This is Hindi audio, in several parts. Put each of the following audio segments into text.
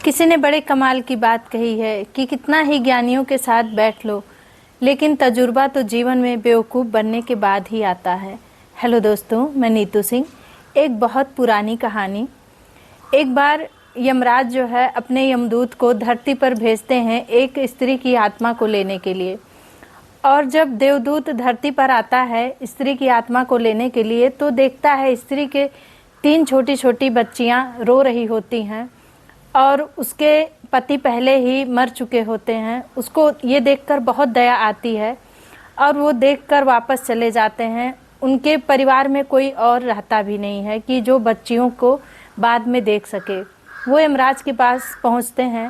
किसी ने बड़े कमाल की बात कही है कि कितना ही ज्ञानियों के साथ बैठ लो, लेकिन तजुर्बा तो जीवन में बेवकूफ़ बनने के बाद ही आता है। हेलो दोस्तों, मैं नीतू सिंह। एक बहुत पुरानी कहानी। एक बार यमराज जो है अपने यमदूत को धरती पर भेजते हैं एक स्त्री की आत्मा को लेने के लिए। और जब देवदूत धरती पर आता है स्त्री की आत्मा को लेने के लिए, तो देखता है स्त्री के 3 छोटी छोटी बच्चियां रो रही होती हैं और उसके पति पहले ही मर चुके होते हैं। उसको ये देखकर बहुत दया आती है और वो देखकर वापस चले जाते हैं। उनके परिवार में कोई और रहता भी नहीं है कि जो बच्चियों को बाद में देख सके। वो यमराज के पास पहुंचते हैं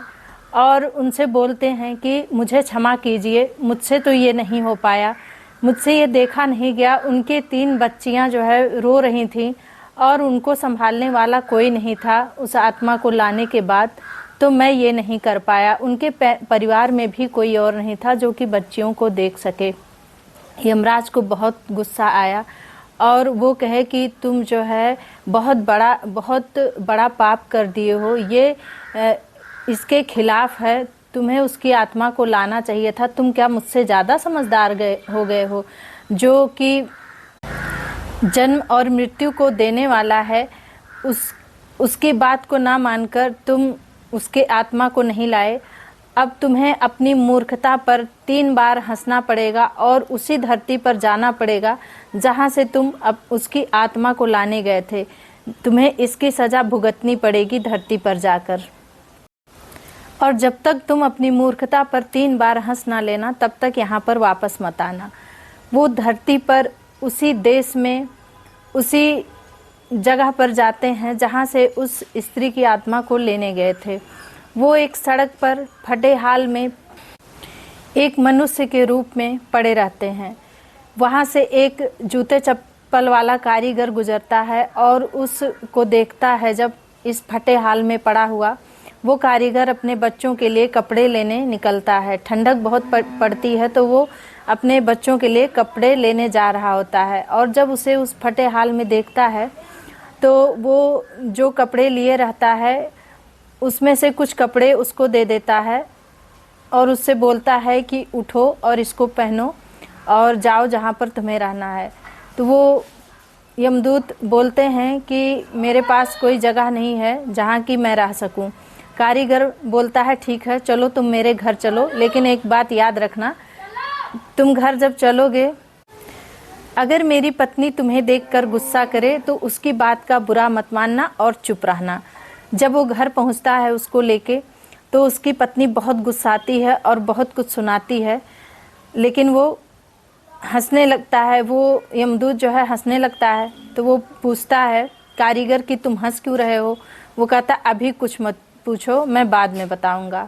और उनसे बोलते हैं कि मुझे क्षमा कीजिए, मुझसे तो ये नहीं हो पाया, मुझसे ये देखा नहीं गया। उनके 3 बच्चियां जो है रो रही थीं और उनको संभालने वाला कोई नहीं था उस आत्मा को लाने के बाद, तो मैं ये नहीं कर पाया। उनके परिवार में भी कोई और नहीं था जो कि बच्चियों को देख सके। यमराज को बहुत गुस्सा आया और वो कहे कि तुम जो है बहुत बड़ा पाप कर दिए हो, ये इसके खिलाफ है, तुम्हें उसकी आत्मा को लाना चाहिए था। तुम क्या मुझसे ज़्यादा समझदार हो गए हो? जो कि जन्म और मृत्यु को देने वाला है, उसकी बात को ना मानकर तुम उसके आत्मा को नहीं लाए। अब तुम्हें अपनी मूर्खता पर 3 बार हंसना पड़ेगा और उसी धरती पर जाना पड़ेगा जहां से तुम अब उसकी आत्मा को लाने गए थे। तुम्हें इसकी सज़ा भुगतनी पड़ेगी धरती पर जाकर। और जब तक तुम अपनी मूर्खता पर 3 बार हंस ना लेना, तब तक यहाँ पर वापस मत आना। वो धरती पर उसी देश में उसी जगह पर जाते हैं जहाँ से उस स्त्री की आत्मा को लेने गए थे। वो एक सड़क पर फटे हाल में एक मनुष्य के रूप में पड़े रहते हैं। वहाँ से एक जूते चप्पल वाला कारीगर गुजरता है और उसको देखता है। जब इस फटे हाल में पड़ा हुआ, वो कारीगर अपने बच्चों के लिए कपड़े लेने निकलता है। ठंडक बहुत पड़ती है, तो वो अपने बच्चों के लिए कपड़े लेने जा रहा होता है। और जब उसे उस फटे हाल में देखता है, तो वो जो कपड़े लिए रहता है उसमें से कुछ कपड़े उसको दे देता है और उससे बोलता है कि उठो और इसको पहनो और जाओ जहाँ पर तुम्हें रहना है। तो वो यमदूत बोलते हैं कि मेरे पास कोई जगह नहीं है जहाँ की मैं रह सकूँ। कारीगर बोलता है ठीक है, चलो तुम मेरे घर चलो, लेकिन एक बात याद रखना, तुम घर जब चलोगे, अगर मेरी पत्नी तुम्हें देखकर गुस्सा करे तो उसकी बात का बुरा मत मानना और चुप रहना। जब वो घर पहुंचता है उसको लेके, तो उसकी पत्नी बहुत गुस्साती है और बहुत कुछ सुनाती है, लेकिन वो हंसने लगता है। वो यमदूत जो है हंसने लगता है। तो वो पूछता है कारीगर कि तुम हंस क्यों रहे हो? वो कहता अभी कुछ मत पूछो, मैं बाद में बताऊंगा।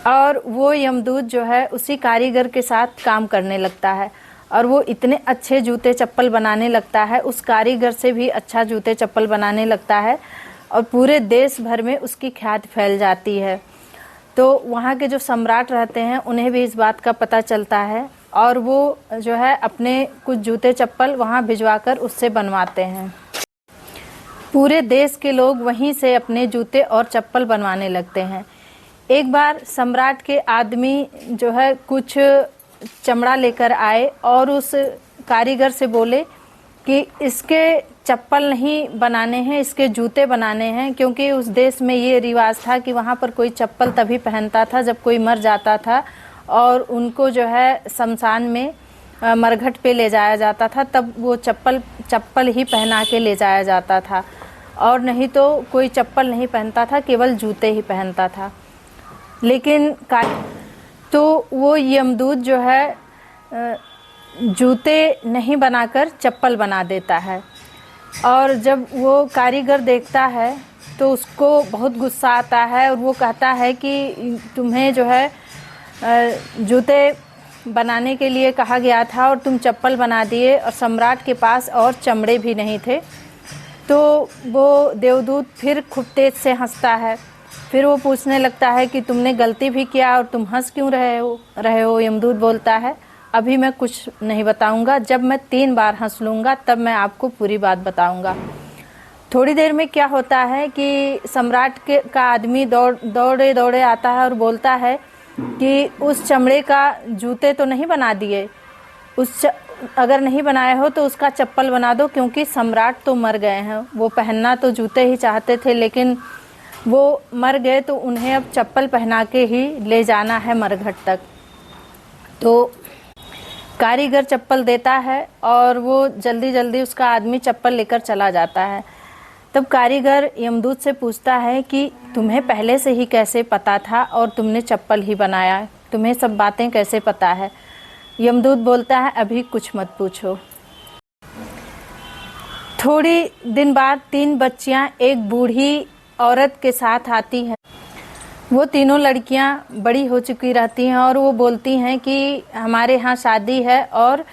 और वो यमदूत जो है उसी कारीगर के साथ काम करने लगता है और वो इतने अच्छे जूते चप्पल बनाने लगता है, उस कारीगर से भी अच्छा जूते चप्पल बनाने लगता है और पूरे देश भर में उसकी ख्याति फैल जाती है। तो वहाँ के जो सम्राट रहते हैं उन्हें भी इस बात का पता चलता है और वो जो है अपने कुछ जूते चप्पल वहाँ भिजवाकर उससे बनवाते हैं। पूरे देश के लोग वहीं से अपने जूते और चप्पल बनवाने लगते हैं। एक बार सम्राट के आदमी जो है कुछ चमड़ा लेकर आए और उस कारीगर से बोले कि इसके चप्पल नहीं बनाने हैं, इसके जूते बनाने हैं, क्योंकि उस देश में ये रिवाज था कि वहाँ पर कोई चप्पल तभी पहनता था जब कोई मर जाता था और उनको जो है शमशान में मरघट पे ले जाया जाता था, तब वो चप्पल ही पहना के ले जाया जाता था और नहीं तो कोई चप्पल नहीं पहनता था, केवल जूते ही पहनता था। लेकिन तो वो यमदूत जो है जूते नहीं बनाकर चप्पल बना देता है और जब वो कारीगर देखता है तो उसको बहुत गुस्सा आता है और वो कहता है कि तुम्हें जो है जूते बनाने के लिए कहा गया था और तुम चप्पल बना दिए, और सम्राट के पास और चमड़े भी नहीं थे। तो वो देवदूत फिर खूब तेज से हंसता है। फिर वो पूछने लगता है कि तुमने गलती भी किया और तुम हंस क्यों रहे हो? यमदूत बोलता है अभी मैं कुछ नहीं बताऊंगा, जब मैं 3 बार हंस लूँगा तब मैं आपको पूरी बात बताऊंगा। थोड़ी देर में क्या होता है कि सम्राट के का आदमी दौड़े दौड़े आता है और बोलता है कि उस चमड़े का जूते तो नहीं बना दिए, अगर नहीं बनाए हो तो उसका चप्पल बना दो, क्योंकि सम्राट तो मर गए हैं। वो पहनना तो जूते ही चाहते थे, लेकिन वो मर गए तो उन्हें अब चप्पल पहना के ही ले जाना है मरघट तक। तो कारीगर चप्पल देता है और वो जल्दी जल्दी उसका आदमी चप्पल लेकर चला जाता है। तब कारीगर यमदूत से पूछता है कि तुम्हें पहले से ही कैसे पता था और तुमने चप्पल ही बनाया, तुम्हें सब बातें कैसे पता है? यमदूत बोलता है अभी कुछ मत पूछो। थोड़ी दिन बाद 3 बच्चियां एक बूढ़ी औरत के साथ आती हैं। वो तीनों लड़कियां बड़ी हो चुकी रहती हैं और वो बोलती हैं कि हमारे यहाँ शादी है और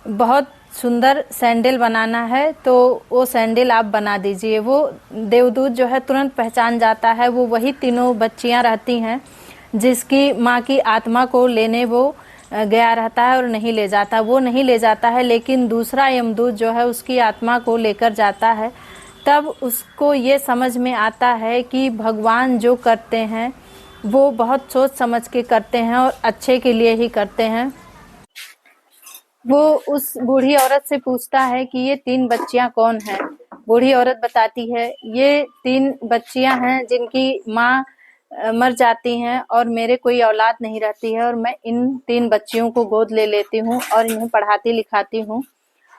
बहुत सुंदर सैंडल बनाना है, तो वो सैंडल आप बना दीजिए। वो देवदूत जो है तुरंत पहचान जाता है, वो वही तीनों बच्चियां रहती हैं जिसकी माँ की आत्मा को लेने वो गया रहता है और नहीं ले जाता। वो नहीं ले जाता है, लेकिन दूसरा यमदूत जो है उसकी आत्मा को लेकर जाता है। तब उसको ये समझ में आता है कि भगवान जो करते हैं वो बहुत सोच समझ के करते हैं और अच्छे के लिए ही करते हैं। वो उस बूढ़ी औरत से पूछता है कि ये 3 बच्चियां कौन हैं? बूढ़ी औरत बताती है ये 3 बच्चियां हैं जिनकी माँ मर जाती हैं और मेरे कोई औलाद नहीं रहती है, और मैं इन 3 बच्चियों को गोद ले लेती हूँ और इन्हें पढ़ाती लिखाती हूँ।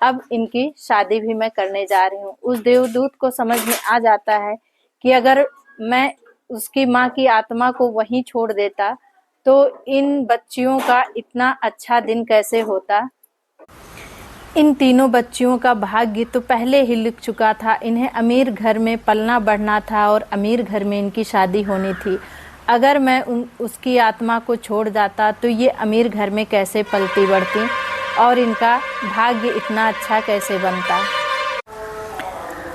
अब इनकी शादी भी मैं करने जा रही हूँ। उस देवदूत को समझ में आ जाता है कि अगर मैं उसकी माँ की आत्मा को वहीं छोड़ देता तो इन बच्चियों का इतना अच्छा दिन कैसे होता। इन तीनों बच्चियों का भाग्य तो पहले ही लिख चुका था। इन्हें अमीर घर में पलना बढ़ना था और अमीर घर में इनकी शादी होनी थी। अगर मैं उसकी आत्मा को छोड़ जाता तो ये अमीर घर में कैसे पलती बढ़ती और इनका भाग्य इतना अच्छा कैसे बनता।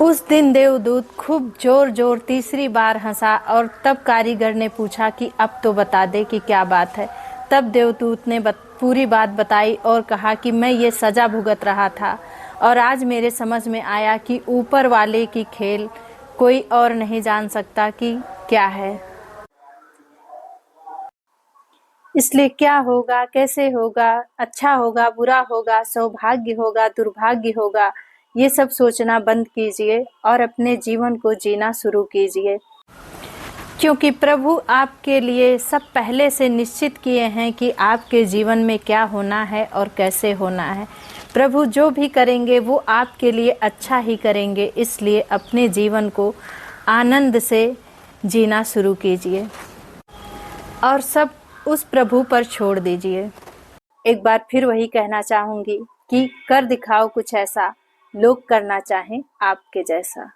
उस दिन देवदूत खूब जोर जोर तीसरी बार हंसा और तब कारीगर ने पूछा कि अब तो बता दे कि क्या बात है। तब देवदूत ने पूरी बात बताई और कहा कि मैं ये सजा भुगत रहा था और आज मेरे समझ में आया कि ऊपर वाले की खेल कोई और नहीं जान सकता कि क्या है। इसलिए क्या होगा, कैसे होगा, अच्छा होगा, बुरा होगा, सौभाग्य होगा, दुर्भाग्य होगा, ये सब सोचना बंद कीजिए और अपने जीवन को जीना शुरू कीजिए, क्योंकि प्रभु आपके लिए सब पहले से निश्चित किए हैं कि आपके जीवन में क्या होना है और कैसे होना है। प्रभु जो भी करेंगे वो आपके लिए अच्छा ही करेंगे, इसलिए अपने जीवन को आनंद से जीना शुरू कीजिए और सब उस प्रभु पर छोड़ दीजिए। एक बार फिर वही कहना चाहूँगी कि कर दिखाओ कुछ ऐसा, लोग करना चाहें आपके जैसा।